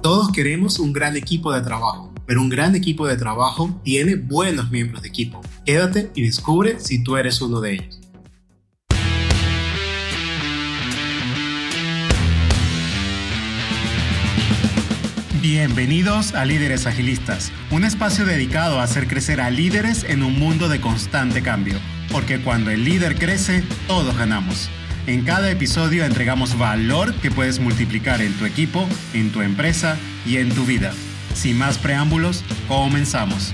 Todos queremos un gran equipo de trabajo, pero un gran equipo de trabajo tiene buenos miembros de equipo. Quédate y descubre si tú eres uno de ellos. Bienvenidos a Líderes Agilistas, un espacio dedicado a hacer crecer a líderes en un mundo de constante cambio, porque cuando el líder crece, todos ganamos. En cada episodio entregamos valor que puedes multiplicar en tu equipo, en tu empresa y en tu vida. Sin más preámbulos, comenzamos.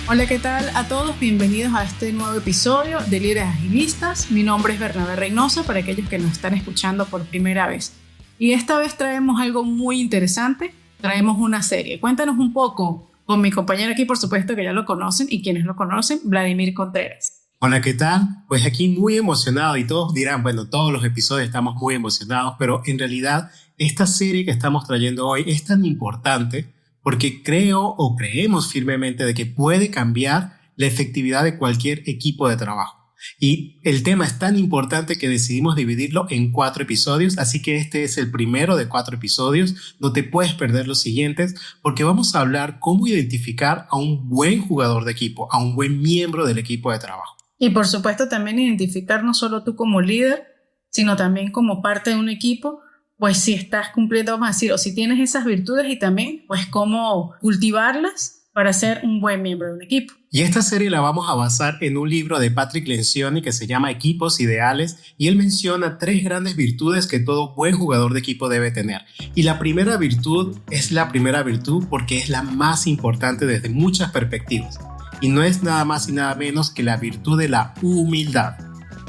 Hola, ¿qué tal a todos? Bienvenidos a este nuevo episodio de Líderes Agilistas. Mi nombre es Bernabé Reynoso, para aquellos que nos están escuchando por primera vez. Y esta vez traemos algo muy interesante, traemos una serie. Cuéntanos un poco con mi compañero aquí, por supuesto que ya lo conocen, y quienes lo conocen, Vladimir Contreras. Hola, ¿qué tal? Pues aquí muy emocionado y todos dirán, bueno, todos los episodios estamos muy emocionados, pero en realidad esta serie que estamos trayendo hoy es tan importante porque creemos firmemente de que puede cambiar la efectividad de cualquier equipo de trabajo. Y el tema es tan importante que decidimos dividirlo en 4 episodios, así que este es el primero de 4 episodios. No te puedes perder los siguientes porque vamos a hablar cómo identificar a un buen jugador de equipo, a un buen miembro del equipo de trabajo. Y por supuesto también identificar no solo tú como líder, sino también como parte de un equipo, pues si estás cumpliendo, vamos a decir, o si tienes esas virtudes y también pues cómo cultivarlas para ser un buen miembro de un equipo. Y esta serie la vamos a basar en un libro de Patrick Lencioni que se llama Equipos Ideales, y él menciona 3 grandes virtudes que todo buen jugador de equipo debe tener. Y la primera virtud es la primera virtud porque es la más importante desde muchas perspectivas. Y no es nada más y nada menos que la virtud de la humildad.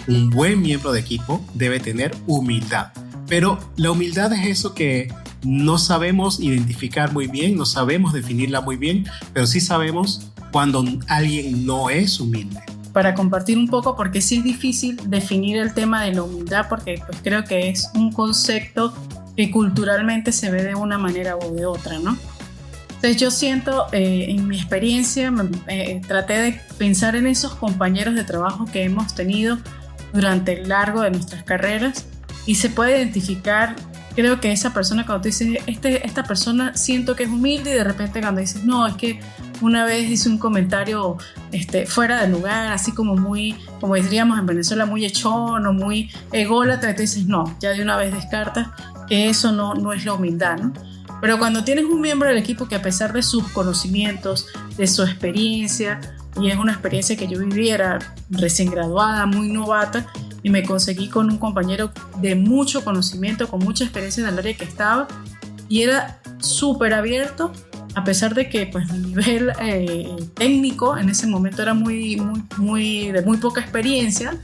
Un buen miembro de equipo debe tener humildad. Pero la humildad es eso que no sabemos identificar muy bien, no sabemos definirla muy bien, pero sí sabemos cuando alguien no es humilde. Para compartir un poco, porque sí es difícil definir el tema de la humildad, porque pues creo que es un concepto que culturalmente se ve de una manera o de otra, ¿no? Entonces yo siento, en mi experiencia, traté de pensar en esos compañeros de trabajo que hemos tenido durante el largo de nuestras carreras, y se puede identificar, creo que esa persona, cuando tú dices, esta persona siento que es humilde, y de repente cuando dices, no, es que una vez hice un comentario fuera de lugar, así como muy, como diríamos en Venezuela, muy echón o muy ególatra, y tú dices, no, ya de una vez descartas que eso no es la humildad, ¿no? Pero cuando tienes un miembro del equipo que, a pesar de sus conocimientos, de su experiencia, y es una experiencia que yo viviera recién graduada, muy novata, y me conseguí con un compañero de mucho conocimiento, con mucha experiencia en el área que estaba, y era súper abierto, a pesar de que pues, mi nivel técnico en ese momento era de muy poca experiencia.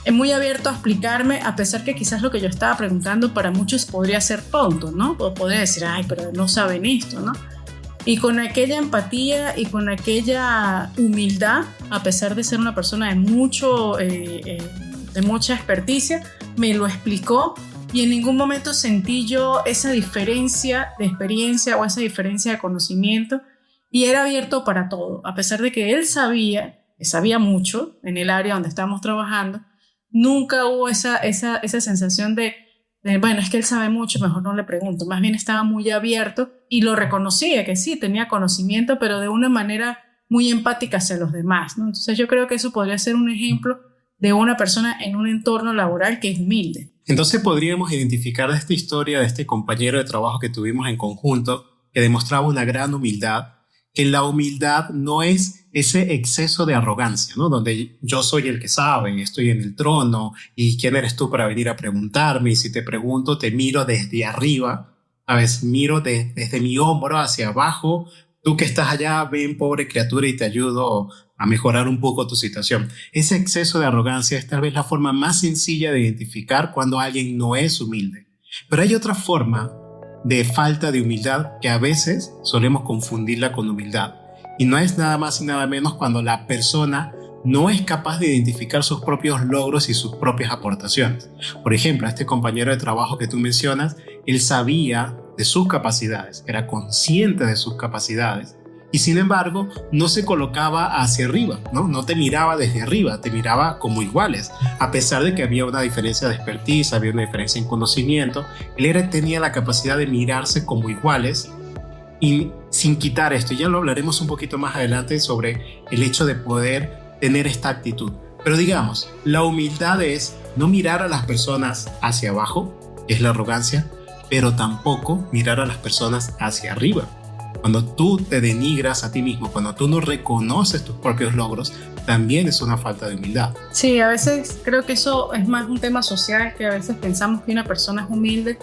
Es muy abierto a explicarme, a pesar que quizás lo que yo estaba preguntando para muchos podría ser tonto, ¿no? Podría decir, ay, pero no saben esto, ¿no? Y con aquella empatía y con aquella humildad, a pesar de ser una persona de mucha experticia, me lo explicó, y en ningún momento sentí yo esa diferencia de experiencia o esa diferencia de conocimiento, y era abierto para todo, a pesar de que él sabía mucho en el área donde estábamos trabajando. Nunca hubo esa sensación de, bueno, es que él sabe mucho, mejor no le pregunto. Más bien estaba muy abierto y lo reconocía, que sí, tenía conocimiento, pero de una manera muy empática hacia los demás, ¿no? Entonces yo creo que eso podría ser un ejemplo de una persona en un entorno laboral que es humilde. Entonces podríamos identificar esta historia de este compañero de trabajo que tuvimos en conjunto, que demostraba una gran humildad, que la humildad no es ese exceso de arrogancia, ¿no? Donde yo soy el que sabe, estoy en el trono, y quién eres tú para venir a preguntarme, y si te pregunto te miro desde arriba, a veces miro desde mi hombro hacia abajo, tú que estás allá, ven pobre criatura y te ayudo a mejorar un poco tu situación. Ese exceso de arrogancia es tal vez la forma más sencilla de identificar cuando alguien no es humilde. Pero hay otra forma de falta de humildad que a veces solemos confundirla con humildad, y no es nada más y nada menos cuando la persona no es capaz de identificar sus propios logros y sus propias aportaciones. Por ejemplo, a este compañero de trabajo que tú mencionas, él sabía de sus capacidades, era consciente de sus capacidades, y sin embargo no se colocaba hacia arriba, ¿no? No te miraba desde arriba, te miraba como iguales, a pesar de que había una diferencia de expertise, había una diferencia en conocimiento. Él tenía la capacidad de mirarse como iguales y sin quitar esto. Ya lo hablaremos un poquito más adelante sobre el hecho de poder tener esta actitud. Pero digamos, la humildad es no mirar a las personas hacia abajo, que es la arrogancia, pero tampoco mirar a las personas hacia arriba. Cuando tú te denigras a ti mismo, cuando tú no reconoces tus propios logros, también es una falta de humildad. Sí, a veces creo que eso es más un tema social, que a veces pensamos que una persona es humilde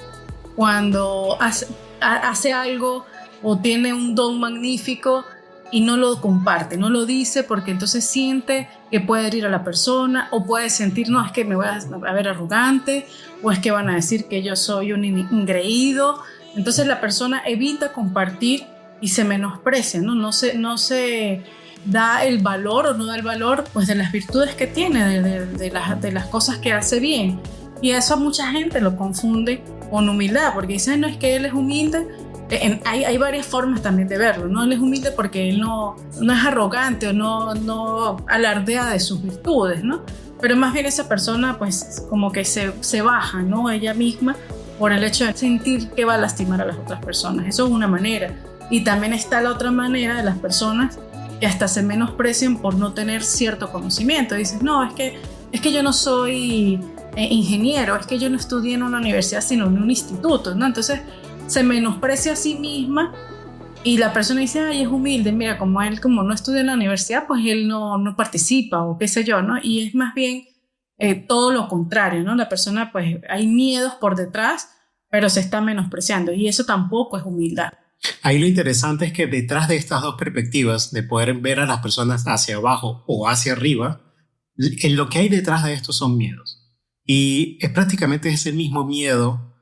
cuando hace algo o tiene un don magnífico y no lo comparte, no lo dice, porque entonces siente que puede herir a la persona, o puede sentir, no, es que me voy a ver arrogante, o es que van a decir que yo soy un ingreído. Entonces la persona evita compartir y se menosprecia, ¿no? No se da el valor o no da el valor, pues, de las virtudes que tiene, de las cosas que hace bien. Y eso mucha gente lo confunde con humildad, porque dicen, no, es que él es humilde. Hay varias formas también de verlo, ¿no? Él es humilde porque él no es arrogante o no alardea de sus virtudes, ¿no? Pero más bien esa persona, pues, como que se baja, ¿no? Ella misma, por el hecho de sentir que va a lastimar a las otras personas. Eso es una manera. Y también está la otra manera de las personas que hasta se menosprecian por no tener cierto conocimiento. Dices, no, es que yo no soy ingeniero, es que yo no estudié en una universidad, sino en un instituto, ¿no? Entonces se menosprecia a sí misma y la persona dice, ay, es humilde, mira, como no estudia en la universidad, pues él no participa o qué sé yo, ¿no? Y es más bien todo lo contrario, ¿no? La persona, pues, hay miedos por detrás, pero se está menospreciando, y eso tampoco es humildad. Ahí lo interesante es que detrás de estas dos perspectivas, de poder ver a las personas hacia abajo o hacia arriba, lo que hay detrás de esto son miedos. Y es prácticamente ese mismo miedo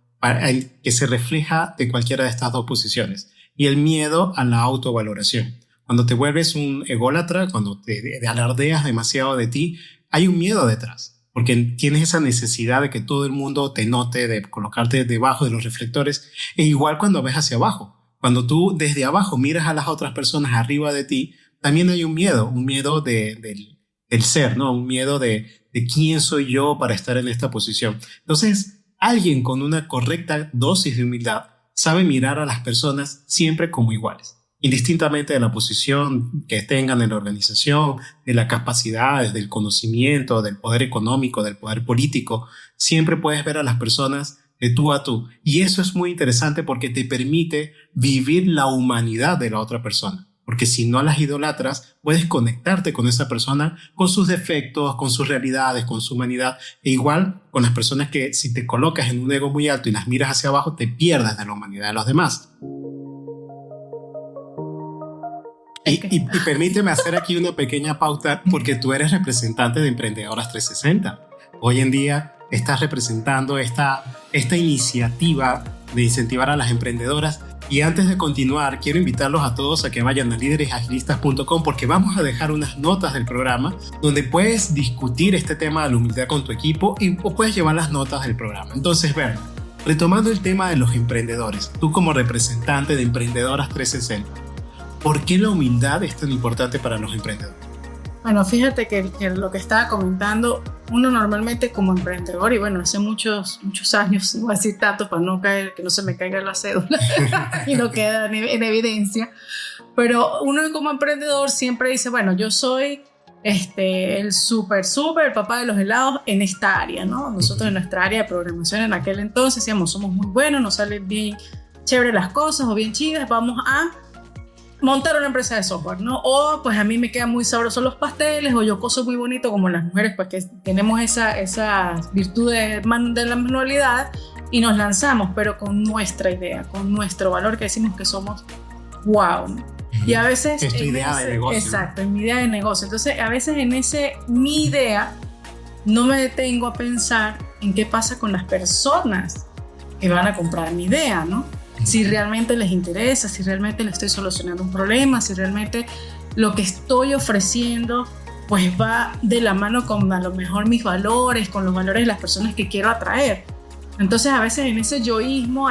que se refleja de cualquiera de estas dos posiciones. Y el miedo a la autovaloración. Cuando te vuelves un ególatra, cuando te alardeas demasiado de ti, hay un miedo detrás. Porque tienes esa necesidad de que todo el mundo te note, de colocarte debajo de los reflectores. E igual cuando ves hacia abajo. Cuando tú desde abajo miras a las otras personas arriba de ti, también hay un miedo del ser, ¿no? Un miedo de quién soy yo para estar en esta posición. Entonces, alguien con una correcta dosis de humildad sabe mirar a las personas siempre como iguales, indistintamente de la posición que tengan en la organización, de las capacidades, del conocimiento, del poder económico, del poder político. Siempre puedes ver a las personas de tú a tú. Y eso es muy interesante porque te permite vivir la humanidad de la otra persona. Porque si no las idolatras, puedes conectarte con esa persona, con sus defectos, con sus realidades, con su humanidad. E igual con las personas que, si te colocas en un ego muy alto y las miras hacia abajo, te pierdes de la humanidad de los demás. Y permíteme hacer aquí una pequeña pauta, porque tú eres representante de Emprendedoras 360. Hoy en día estás representando esta iniciativa de incentivar a las emprendedoras. Y antes de continuar, quiero invitarlos a todos a que vayan a líderesagilistas.com, porque vamos a dejar unas notas del programa donde puedes discutir este tema de la humildad con tu equipo o puedes llevar las notas del programa. Entonces, Berna, retomando el tema de los emprendedores, tú como representante de Emprendedoras 360, ¿por qué la humildad es tan importante para los emprendedores? Bueno, fíjate que lo que estaba comentando, uno normalmente como emprendedor, y bueno, hace muchos años, no voy a decir tanto para no caer, que no se me caiga la cédula y no queda en evidencia, pero uno como emprendedor siempre dice, bueno, yo soy el súper papá de los helados en esta área, ¿no? Nosotros en nuestra área de programación en aquel entonces decíamos, somos muy buenos, nos salen bien chévere las cosas o bien chidas, vamos a montar una empresa de software, ¿no? O pues a mí me quedan muy sabrosos los pasteles, o yo coso muy bonito, como las mujeres, pues que tenemos esas virtudes de la manualidad, y nos lanzamos, pero con nuestra idea, con nuestro valor, que decimos que somos wow. Y a veces es tu idea de negocio. Exacto, es mi idea de negocio. Entonces a veces en mi idea no me detengo a pensar en qué pasa con las personas que van a comprar mi idea, ¿no? Si realmente les interesa, si realmente les estoy solucionando un problema, si realmente lo que estoy ofreciendo pues va de la mano con a lo mejor mis valores, con los valores de las personas que quiero atraer. Entonces a veces en ese yoísmo,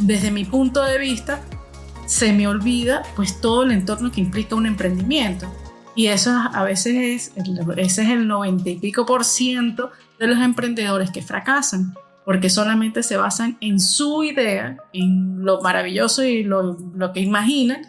desde mi punto de vista, se me olvida pues todo el entorno que implica un emprendimiento. Y eso a veces ese es el 90 y pico % de los emprendedores que fracasan, porque solamente se basan en su idea, en lo maravilloso y lo que imaginan,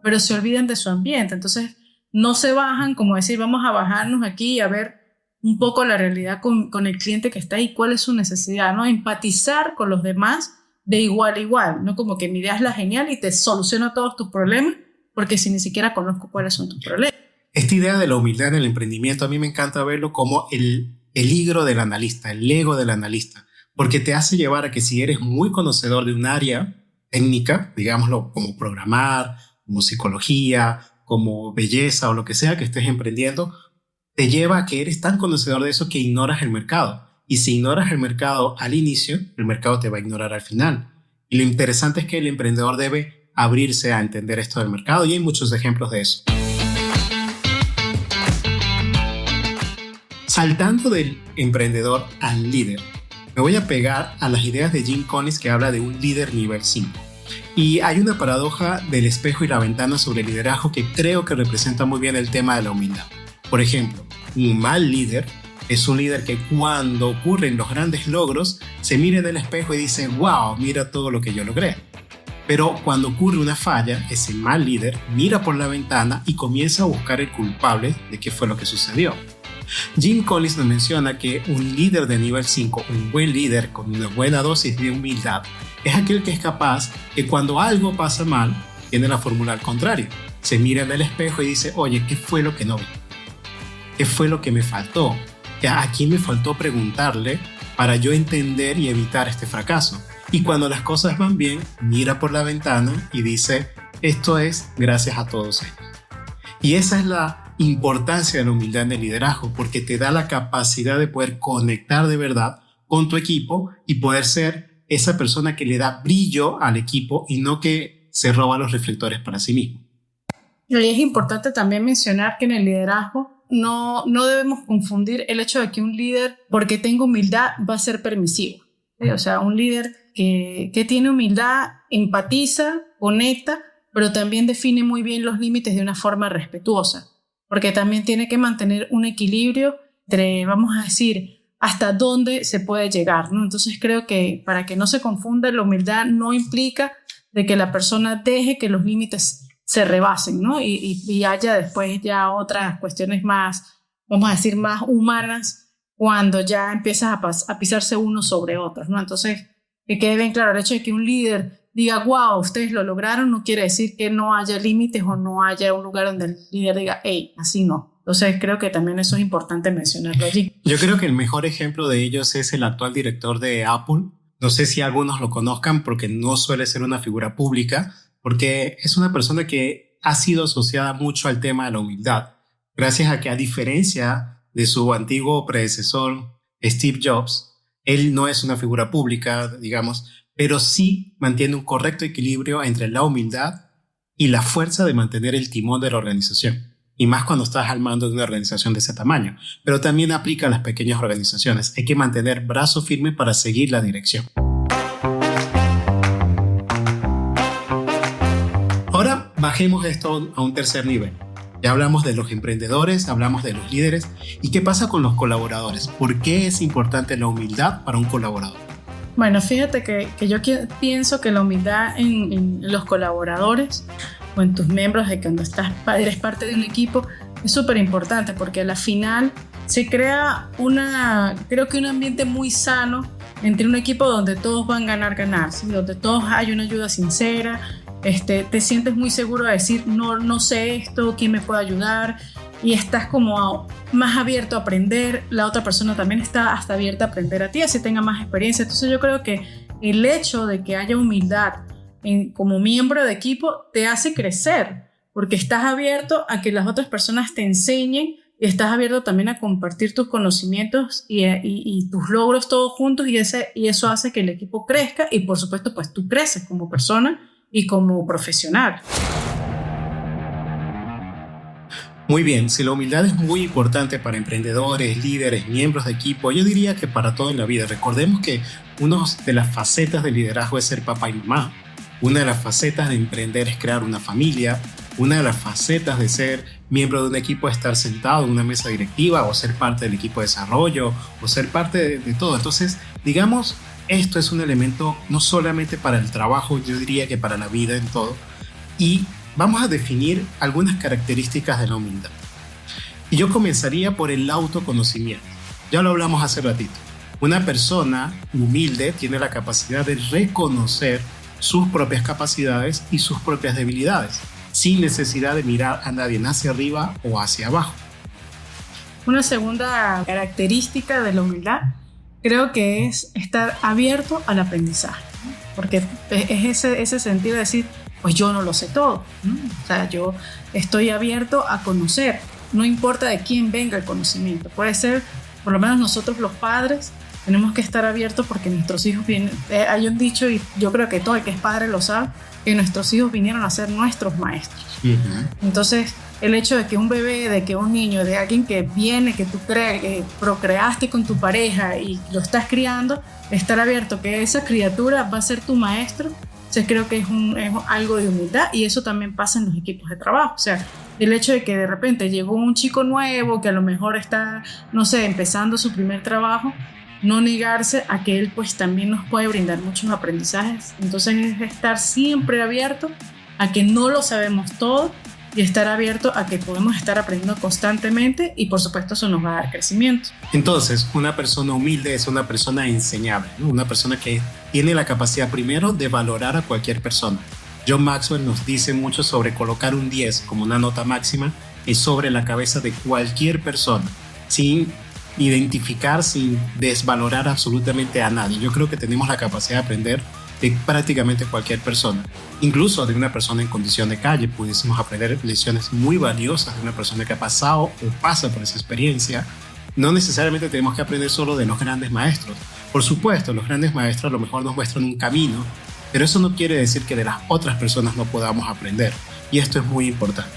pero se olvidan de su ambiente. Entonces no se bajan, como decir, vamos a bajarnos aquí y a ver un poco la realidad con el cliente que está ahí, cuál es su necesidad, ¿no? Empatizar con los demás de igual a igual, no como que mi idea es la genial y te soluciono todos tus problemas, porque si ni siquiera conozco cuáles son tus problemas. Esta idea de la humildad en el emprendimiento a mí me encanta verlo como el peligro del analista, el ego del analista, porque te hace llevar a que si eres muy conocedor de un área técnica, digámoslo como programar, como psicología, como belleza o lo que sea que estés emprendiendo, te lleva a que eres tan conocedor de eso que ignoras el mercado. Y si ignoras el mercado al inicio, el mercado te va a ignorar al final. Y lo interesante es que el emprendedor debe abrirse a entender esto del mercado y hay muchos ejemplos de eso. Saltando del emprendedor al líder, me voy a pegar a las ideas de Jim Collins que habla de un líder nivel 5. Y hay una paradoja del espejo y la ventana sobre el liderazgo que creo que representa muy bien el tema de la humildad. Por ejemplo, un mal líder es un líder que cuando ocurren los grandes logros se mira en el espejo y dice, wow, mira todo lo que yo logré. Pero cuando ocurre una falla, ese mal líder mira por la ventana y comienza a buscar el culpable de qué fue lo que sucedió. Jim Collins nos menciona que un líder de nivel 5, un buen líder con una buena dosis de humildad, es aquel que es capaz que cuando algo pasa mal, tiene la fórmula al contrario. Se mira en el espejo y dice, oye, ¿qué fue lo que no vi? ¿Qué fue lo que me faltó? ¿A quién me faltó preguntarle para yo entender y evitar este fracaso? Y cuando las cosas van bien, mira por la ventana y dice, esto es gracias a todos ellos. Y esa es la importancia de la humildad en el liderazgo, porque te da la capacidad de poder conectar de verdad con tu equipo y poder ser esa persona que le da brillo al equipo y no que se roba los reflectores para sí mismo. Y es importante también mencionar que en el liderazgo no debemos confundir el hecho de que un líder, porque tenga humildad, va a ser permisivo. ¿Sí? O sea, un líder que tiene humildad, empatiza, conecta, pero también define muy bien los límites de una forma respetuosa, porque también tiene que mantener un equilibrio entre, vamos a decir, hasta dónde se puede llegar, ¿no? Entonces creo que para que no se confunda, la humildad no implica de que la persona deje que los límites se rebasen, ¿no? Y haya después ya otras cuestiones más, vamos a decir, más humanas cuando ya empiezas a pisarse unos sobre otros, ¿no? Entonces, que quede bien claro, el hecho de que un líder diga, wow, ustedes lo lograron, no quiere decir que no haya límites o no haya un lugar donde el líder diga, hey, así no. Entonces creo que también eso es importante mencionarlo allí. Yo creo que el mejor ejemplo de ellos es el actual director de Apple. No sé si algunos lo conozcan porque no suele ser una figura pública, porque es una persona que ha sido asociada mucho al tema de la humildad, gracias a que, a diferencia de su antiguo predecesor Steve Jobs, él no es una figura pública, digamos, pero sí mantiene un correcto equilibrio entre la humildad y la fuerza de mantener el timón de la organización. Y más cuando estás al mando de una organización de ese tamaño. Pero también aplica a las pequeñas organizaciones. Hay que mantener brazo firme para seguir la dirección. Ahora bajemos esto a un tercer nivel. Ya hablamos de los emprendedores, hablamos de los líderes. ¿Y qué pasa con los colaboradores? ¿Por qué es importante la humildad para un colaborador? Bueno, fíjate que yo pienso que la humildad en los colaboradores o en tus miembros, de cuando eres parte de un equipo, es súper importante porque a la final se crea creo que un ambiente muy sano entre un equipo donde todos van a ganar, ¿sí? Donde todos hay una ayuda sincera, te sientes muy seguro de decir, no sé esto, ¿quién me puede ayudar? Y estás como más abierto a aprender, la otra persona también está hasta abierta a aprender a ti, así tenga más experiencia. Entonces yo creo que el hecho de que haya humildad como miembro de equipo te hace crecer, porque estás abierto a que las otras personas te enseñen y estás abierto también a compartir tus conocimientos y tus logros todos juntos y eso hace que el equipo crezca y por supuesto pues tú creces como persona y como profesional. Muy bien, si la humildad es muy importante para emprendedores, líderes, miembros de equipo, yo diría que para todo en la vida. Recordemos que una de las facetas del liderazgo es ser papá y mamá. Una de las facetas de emprender es crear una familia. Una de las facetas de ser miembro de un equipo es estar sentado en una mesa directiva o ser parte del equipo de desarrollo o ser parte de todo. Entonces, digamos, esto es un elemento no solamente para el trabajo, yo diría que para la vida en todo. Y vamos a definir algunas características de la humildad. Y yo comenzaría por el autoconocimiento. Ya lo hablamos hace ratito. Una persona humilde tiene la capacidad de reconocer sus propias capacidades y sus propias debilidades, sin necesidad de mirar a nadie hacia arriba o hacia abajo. Una segunda característica de la humildad creo que es estar abierto al aprendizaje, ¿no? Porque es ese sentido de decir, pues yo no lo sé todo, ¿no? O sea, yo estoy abierto a conocer, no importa de quién venga el conocimiento. Puede ser, por lo menos nosotros los padres, tenemos que estar abiertos porque nuestros hijos vienen, hay un dicho y yo creo que todo el que es padre lo sabe, que nuestros hijos vinieron a ser nuestros maestros. Entonces, el hecho de que un bebé, de que un niño, de alguien que viene, que tú crees, que procreaste con tu pareja y lo estás criando, estar abierto que esa criatura va a ser tu maestro, entonces creo que es algo de humildad, y eso también pasa en los equipos de trabajo. O sea, el hecho de que de repente llegó un chico nuevo que a lo mejor está, no sé, empezando su primer trabajo, no negarse a que él pues también nos puede brindar muchos aprendizajes. Entonces es estar siempre abierto a que no lo sabemos todo y estar abierto a que podemos estar aprendiendo constantemente, y por supuesto eso nos va a dar crecimiento. Entonces, una persona humilde es una persona enseñable, ¿no? Una persona que tiene la capacidad primero de valorar a cualquier persona. John Maxwell nos dice mucho sobre colocar un 10 como una nota máxima y sobre la cabeza de cualquier persona, sin identificar, sin desvalorar absolutamente a nadie. Yo creo que tenemos la capacidad de aprender de prácticamente cualquier persona, incluso de una persona en condición de calle. Pudiésemos aprender lecciones muy valiosas de una persona que ha pasado o pasa por esa experiencia. No necesariamente tenemos que aprender solo de los grandes maestros. Por supuesto, los grandes maestros a lo mejor nos muestran un camino, pero eso no quiere decir que de las otras personas no podamos aprender, y esto es muy importante.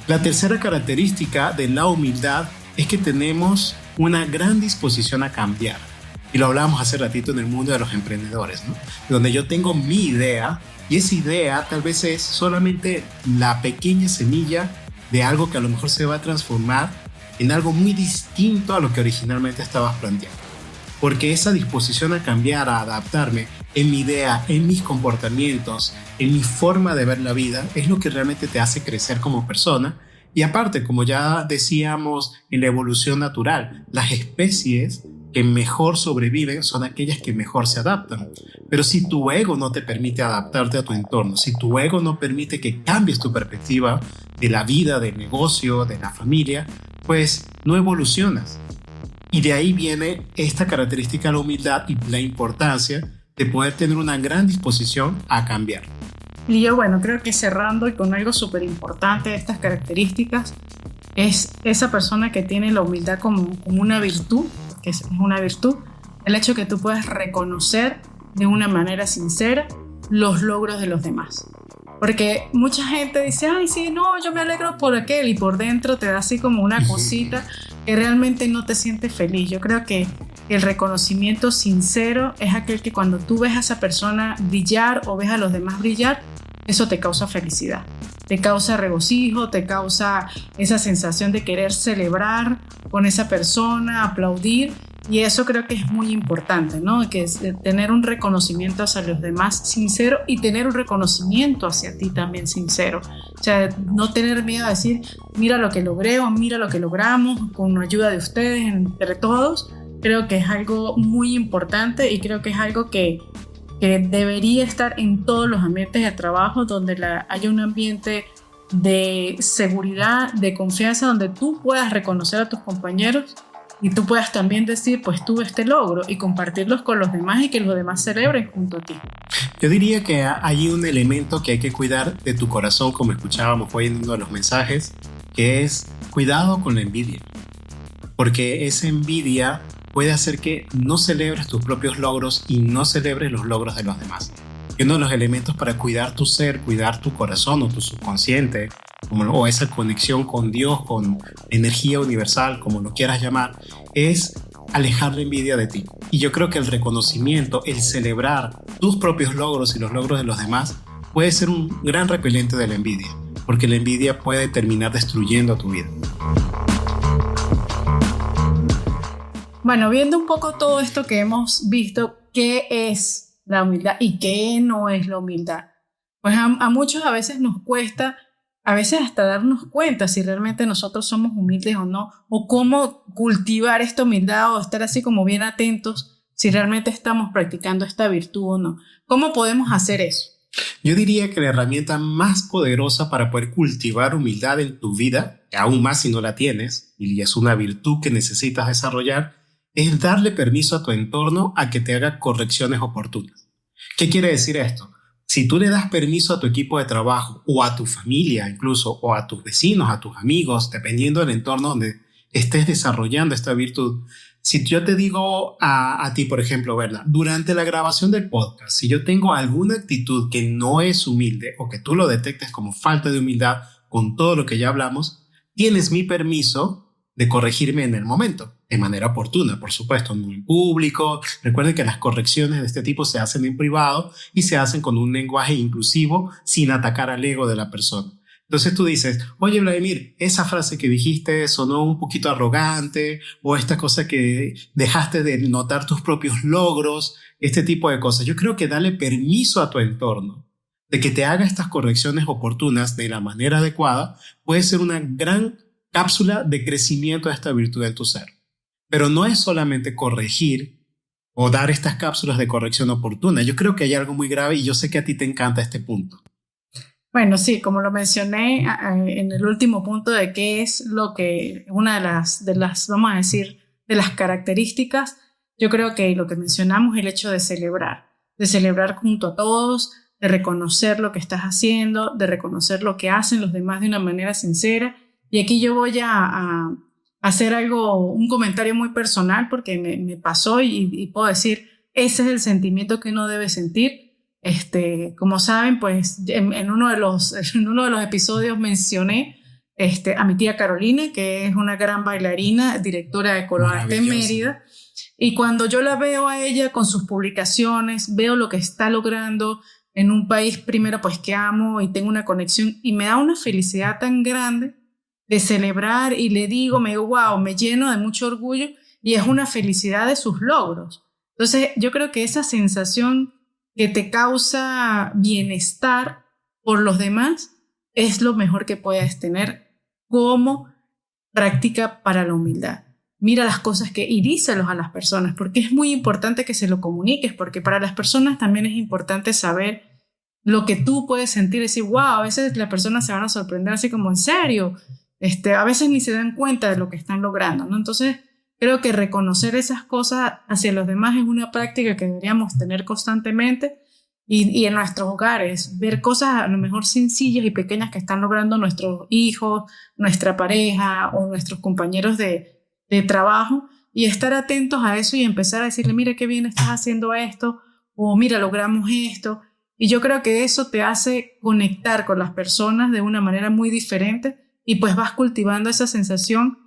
La tercera característica de la humildad es que tenemos una gran disposición a cambiar. Y lo hablábamos hace ratito en el mundo de los emprendedores, ¿no? Donde yo tengo mi idea, y esa idea tal vez es solamente la pequeña semilla de algo que a lo mejor se va a transformar en algo muy distinto a lo que originalmente estabas planteando. Porque esa disposición a cambiar, a adaptarme en mi idea, en mis comportamientos, en mi forma de ver la vida, es lo que realmente te hace crecer como persona. Y aparte, como ya decíamos en la evolución natural, las especies que mejor sobreviven son aquellas que mejor se adaptan. Pero si tu ego no te permite adaptarte a tu entorno, si tu ego no permite que cambies tu perspectiva de la vida, del negocio, de la familia, pues no evolucionas. Y de ahí viene esta característica de la humildad y la importancia de poder tener una gran disposición a cambiar. Y yo, bueno, creo que cerrando y con algo súper importante de estas características, es esa persona que tiene la humildad como una virtud, que es una virtud, el hecho que tú puedas reconocer de una manera sincera los logros de los demás. Porque mucha gente dice, ay, sí, no, yo me alegro por aquel, y por dentro te da así como una cosita que realmente no te sientes feliz. Yo creo que el reconocimiento sincero es aquel que cuando tú ves a esa persona brillar o ves a los demás brillar, eso te causa felicidad, te causa regocijo, te causa esa sensación de querer celebrar con esa persona, aplaudir, y eso creo que es muy importante, ¿no? Que es tener un reconocimiento hacia los demás sincero y tener un reconocimiento hacia ti también sincero. O sea, no tener miedo a decir, mira lo que logré o mira lo que logramos con la ayuda de ustedes, entre todos. Creo que es algo muy importante, y creo que es algo que debería estar en todos los ambientes de trabajo, donde haya un ambiente de seguridad, de confianza, donde tú puedas reconocer a tus compañeros y tú puedas también decir, pues tuve este logro, y compartirlos con los demás y que los demás celebren junto a ti. Yo diría que hay un elemento que hay que cuidar de tu corazón, como escuchábamos hoy en uno de los mensajes, que es cuidado con la envidia. Porque esa envidia puede hacer que no celebres tus propios logros y no celebres los logros de los demás. Y uno de los elementos para cuidar tu ser, cuidar tu corazón o tu subconsciente, o esa conexión con Dios, con energía universal, como lo quieras llamar, es alejar la envidia de ti. Y yo creo que el reconocimiento, el celebrar tus propios logros y los logros de los demás, puede ser un gran repelente de la envidia, porque la envidia puede terminar destruyendo tu vida. Bueno, viendo un poco todo esto que hemos visto, ¿qué es la humildad y qué no es la humildad? Pues a muchos a veces nos cuesta, a veces hasta darnos cuenta si realmente nosotros somos humildes o no, o cómo cultivar esta humildad o estar así como bien atentos si realmente estamos practicando esta virtud o no. ¿Cómo podemos hacer eso? Yo diría que la herramienta más poderosa para poder cultivar humildad en tu vida, aún más si no la tienes, y es una virtud que necesitas desarrollar, es darle permiso a tu entorno a que te haga correcciones oportunas. ¿Qué quiere decir esto? Si tú le das permiso a tu equipo de trabajo o a tu familia incluso, o a tus vecinos, a tus amigos, dependiendo del entorno donde estés desarrollando esta virtud, si yo te digo a ti, por ejemplo, ¿verdad? Durante la grabación del podcast, si yo tengo alguna actitud que no es humilde o que tú lo detectes como falta de humildad con todo lo que ya hablamos, tienes mi permiso de corregirme en el momento, de manera oportuna, por supuesto, no en público. Recuerden que las correcciones de este tipo se hacen en privado y se hacen con un lenguaje inclusivo sin atacar al ego de la persona. Entonces tú dices, oye Vladimir, esa frase que dijiste sonó un poquito arrogante, o esta cosa que dejaste de notar tus propios logros, este tipo de cosas. Yo creo que darle permiso a tu entorno de que te haga estas correcciones oportunas de la manera adecuada puede ser una gran cápsula de crecimiento de esta virtud en tu ser. Pero no es solamente corregir o dar estas cápsulas de corrección oportuna. Yo creo que hay algo muy grave y yo sé que a ti te encanta este punto. Bueno, sí, como lo mencioné en el último punto de qué es lo que, una de las, vamos a decir, de las características, yo creo que lo que mencionamos es el hecho de celebrar junto a todos, de reconocer lo que estás haciendo, de reconocer lo que hacen los demás de una manera sincera. Y aquí yo voy a hacer un comentario muy personal porque me pasó y puedo decir, ese es el sentimiento que uno debe sentir. Como saben, pues en uno de los episodios mencioné a mi tía Carolina, que es una gran bailarina, directora de Coloarte en Mérida. Y cuando yo la veo a ella con sus publicaciones, veo lo que está logrando en un país primero pues que amo y tengo una conexión y me da una felicidad tan grande de celebrar y me digo, wow, me lleno de mucho orgullo y es una felicidad de sus logros. Entonces yo creo que esa sensación que te causa bienestar por los demás es lo mejor que puedes tener como práctica para la humildad. Mira las cosas y díselos a las personas, porque es muy importante que se lo comuniques, porque para las personas también es importante saber lo que tú puedes sentir, decir, wow, a veces las personas se van a sorprender así como, ¿en serio? A veces ni se dan cuenta de lo que están logrando, ¿no? Entonces, creo que reconocer esas cosas hacia los demás es una práctica que deberíamos tener constantemente y en nuestros hogares, ver cosas a lo mejor sencillas y pequeñas que están logrando nuestros hijos, nuestra pareja o nuestros compañeros de trabajo y estar atentos a eso y empezar a decirle, mira qué bien estás haciendo esto o mira, logramos esto. Y yo creo que eso te hace conectar con las personas de una manera muy diferente y pues vas cultivando esa sensación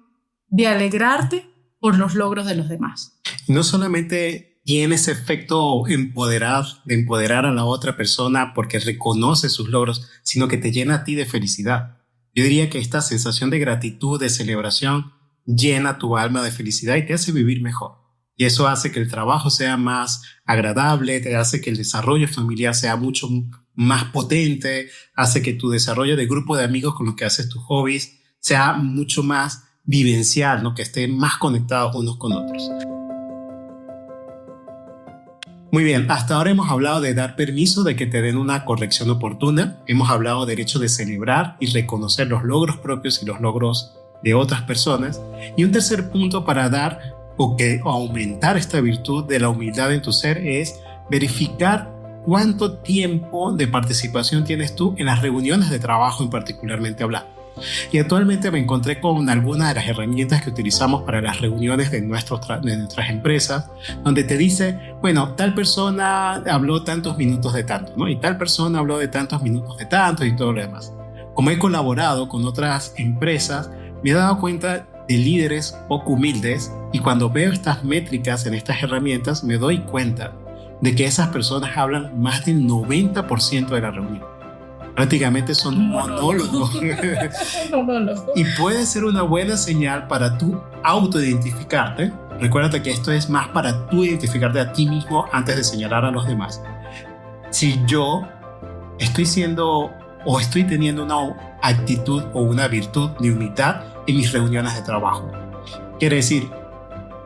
de alegrarte por los logros de los demás. No solamente tiene ese efecto de empoderar a la otra persona porque reconoce sus logros, sino que te llena a ti de felicidad. Yo diría que esta sensación de gratitud, de celebración, llena tu alma de felicidad y te hace vivir mejor. Y eso hace que el trabajo sea más agradable, te hace que el desarrollo familiar sea mucho más potente, hace que tu desarrollo de grupo de amigos con los que haces tus hobbies sea mucho más vivencial, ¿no? Que estén más conectados unos con otros. Muy bien, hasta ahora hemos hablado de dar permiso de que te den una corrección oportuna, hemos hablado del hecho de celebrar y reconocer los logros propios y los logros de otras personas, y un tercer punto para dar o aumentar esta virtud de la humildad en tu ser es verificar cuánto tiempo de participación tienes tú en las reuniones de trabajo en particularmente hablando. Y actualmente me encontré con algunas de las herramientas que utilizamos para las reuniones de nuestras empresas, donde te dice, bueno, tal persona habló tantos minutos de tanto, ¿no? Y tal persona habló de tantos minutos de tanto y todo lo demás. Como he colaborado con otras empresas, me he dado cuenta de líderes poco humildes y cuando veo estas métricas en estas herramientas me doy cuenta de que esas personas hablan más del 90% de la reunión. Prácticamente son monólogos. Y puede ser una buena señal para tú autoidentificarte. Recuérdate que esto es más para tú identificarte a ti mismo antes de señalar a los demás. Si yo estoy siendo o estoy teniendo una actitud o una virtud de humildad en mis reuniones de trabajo. Quiere decir,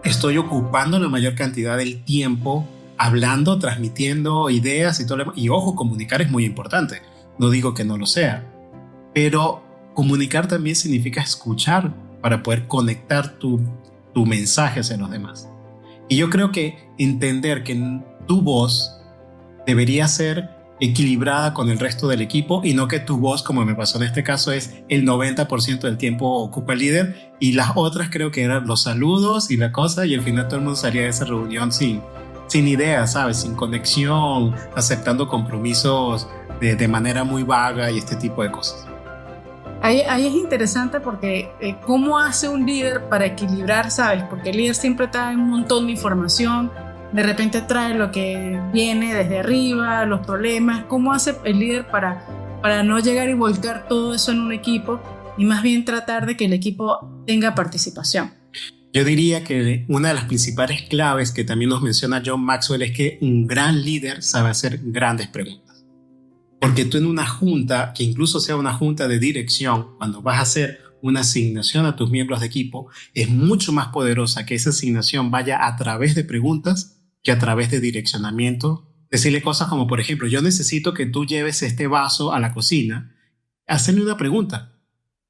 estoy ocupando la mayor cantidad del tiempo hablando, transmitiendo ideas y todo lo demás. Y ojo, comunicar es muy importante. No digo que no lo sea, pero comunicar también significa escuchar para poder conectar tu mensaje hacia los demás. Y yo creo que entender que tu voz debería ser equilibrada con el resto del equipo y no que tu voz, como me pasó en este caso, es el 90% del tiempo ocupa el líder y las otras creo que eran los saludos y la cosa, y al final todo el mundo salía de esa reunión sin ideas, ¿sabes? Sin conexión, aceptando compromisos de manera muy vaga y este tipo de cosas. Ahí es interesante porque ¿cómo hace un líder para equilibrar, sabes? Porque el líder siempre trae un montón de información, de repente trae lo que viene desde arriba, los problemas. ¿Cómo hace el líder para no llegar y volcar todo eso en un equipo y más bien tratar de que el equipo tenga participación? Yo diría que una de las principales claves que también nos menciona John Maxwell es que un gran líder sabe hacer grandes preguntas. Porque tú en una junta, que incluso sea una junta de dirección, cuando vas a hacer una asignación a tus miembros de equipo, es mucho más poderosa que esa asignación vaya a través de preguntas que a través de direccionamiento. Decirle cosas como, por ejemplo, yo necesito que tú lleves este vaso a la cocina. Hacerle una pregunta.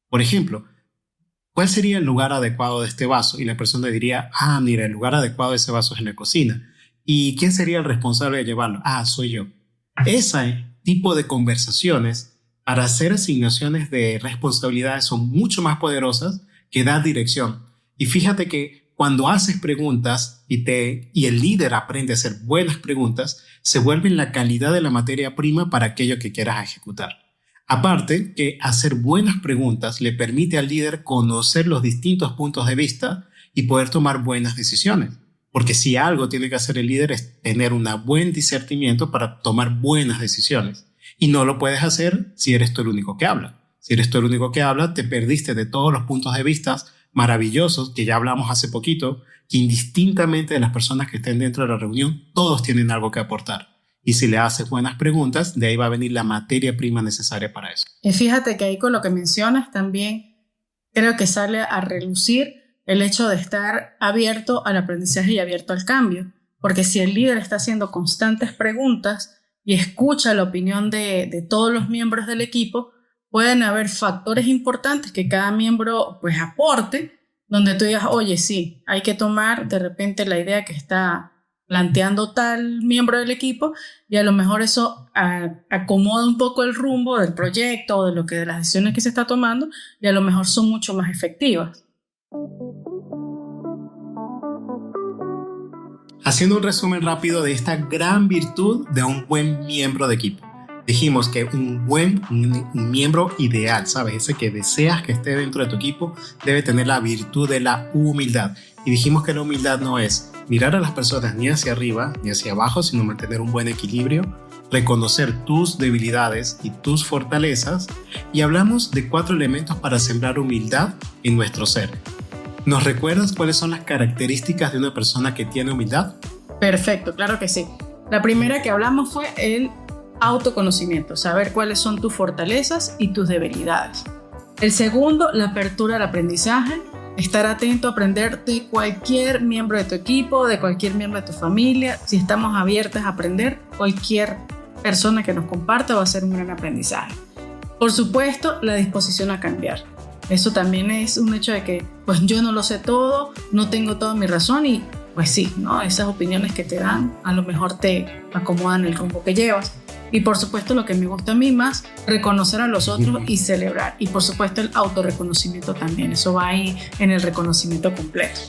Por ejemplo, ¿cuál sería el lugar adecuado de este vaso? Y la persona diría, mira, el lugar adecuado de ese vaso es en la cocina. ¿Y quién sería el responsable de llevarlo? Soy yo. Ese tipo de conversaciones para hacer asignaciones de responsabilidades son mucho más poderosas que dar dirección. Y fíjate que cuando haces preguntas y el líder aprende a hacer buenas preguntas, se vuelven la calidad de la materia prima para aquello que quieras ejecutar. Aparte que hacer buenas preguntas le permite al líder conocer los distintos puntos de vista y poder tomar buenas decisiones. Porque si algo tiene que hacer el líder es tener un buen discernimiento para tomar buenas decisiones. Y no lo puedes hacer si eres tú el único que habla. Si eres tú el único que habla, te perdiste de todos los puntos de vista maravillosos que ya hablamos hace poquito, que indistintamente de las personas que estén dentro de la reunión, todos tienen algo que aportar. Y si le haces buenas preguntas, de ahí va a venir la materia prima necesaria para eso. Y fíjate que ahí con lo que mencionas también creo que sale a relucir el hecho de estar abierto al aprendizaje y abierto al cambio. Porque si el líder está haciendo constantes preguntas y escucha la opinión de todos los miembros del equipo, pueden haber factores importantes que cada miembro pues aporte, donde tú digas, oye, sí, hay que tomar de repente la idea que está planteando tal miembro del equipo y a lo mejor eso acomoda un poco el rumbo del proyecto o de las decisiones que se está tomando y a lo mejor son mucho más efectivas. Haciendo un resumen rápido de esta gran virtud de un buen miembro de equipo. Dijimos que un miembro ideal, ¿sabes? Ese que deseas que esté dentro de tu equipo, debe tener la virtud de la humildad. Y dijimos que la humildad no es mirar a las personas ni hacia arriba ni hacia abajo, sino mantener un buen equilibrio, reconocer tus debilidades y tus fortalezas. Y hablamos de 4 elementos para sembrar humildad en nuestro ser. ¿Nos recuerdas cuáles son las características de una persona que tiene humildad? Perfecto, claro que sí. La primera que hablamos fue el autoconocimiento, saber cuáles son tus fortalezas y tus debilidades. El segundo, la apertura al aprendizaje, estar atento a aprender de cualquier miembro de tu equipo, de cualquier miembro de tu familia. Si estamos abiertas a aprender, cualquier persona que nos comparta va a ser un gran aprendizaje. Por supuesto, la disposición a cambiar. Eso también es un hecho de que pues yo no lo sé todo, no tengo toda mi razón y pues sí, ¿no? Esas opiniones que te dan a lo mejor te acomodan el rumbo que llevas. Y por supuesto lo que me gusta a mí más, reconocer a los otros y celebrar. Y por supuesto el autorreconocimiento también, eso va ahí en el reconocimiento completo.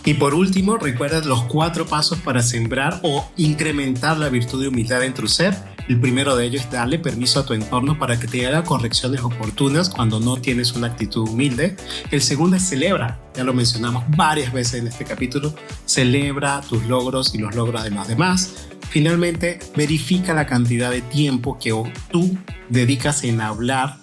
Y por último, recuerda los 4 pasos para sembrar o incrementar la virtud de humildad en tu ser. El primero de ellos es darle permiso a tu entorno para que te haga correcciones oportunas cuando no tienes una actitud humilde. El segundo es celebra, ya lo mencionamos varias veces en este capítulo, celebra tus logros y los logros de los demás. Finalmente, verifica la cantidad de tiempo que tú dedicas en hablar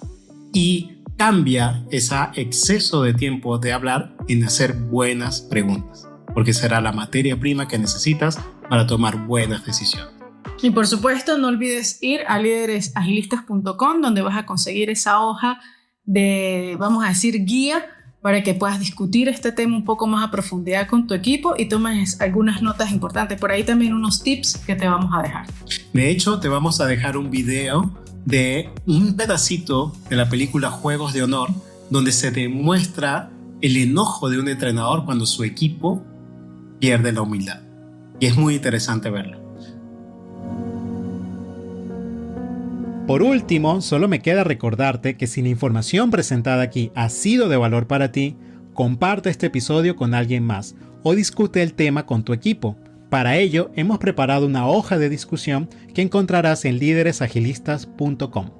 y cambia ese exceso de tiempo de hablar en hacer buenas preguntas, porque será la materia prima que necesitas para tomar buenas decisiones. Y por supuesto, no olvides ir a lideresagilistas.com, donde vas a conseguir esa hoja de, vamos a decir, guía para que puedas discutir este tema un poco más a profundidad con tu equipo y tomes algunas notas importantes. Por ahí también unos tips que te vamos a dejar. De hecho, te vamos a dejar un video de un pedacito de la película Juegos de Honor, donde se demuestra el enojo de un entrenador cuando su equipo pierde la humildad. Y es muy interesante verlo. Por último, solo me queda recordarte que si la información presentada aquí ha sido de valor para ti, comparte este episodio con alguien más o discute el tema con tu equipo. Para ello, hemos preparado una hoja de discusión que encontrarás en lideresagilistas.com.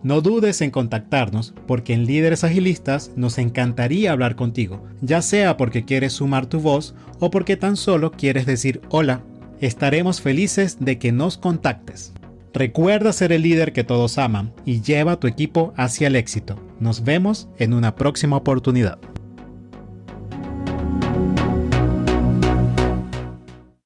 No dudes en contactarnos porque en Líderes Agilistas nos encantaría hablar contigo, ya sea porque quieres sumar tu voz o porque tan solo quieres decir hola. Estaremos felices de que nos contactes. Recuerda ser el líder que todos aman y lleva a tu equipo hacia el éxito. Nos vemos en una próxima oportunidad.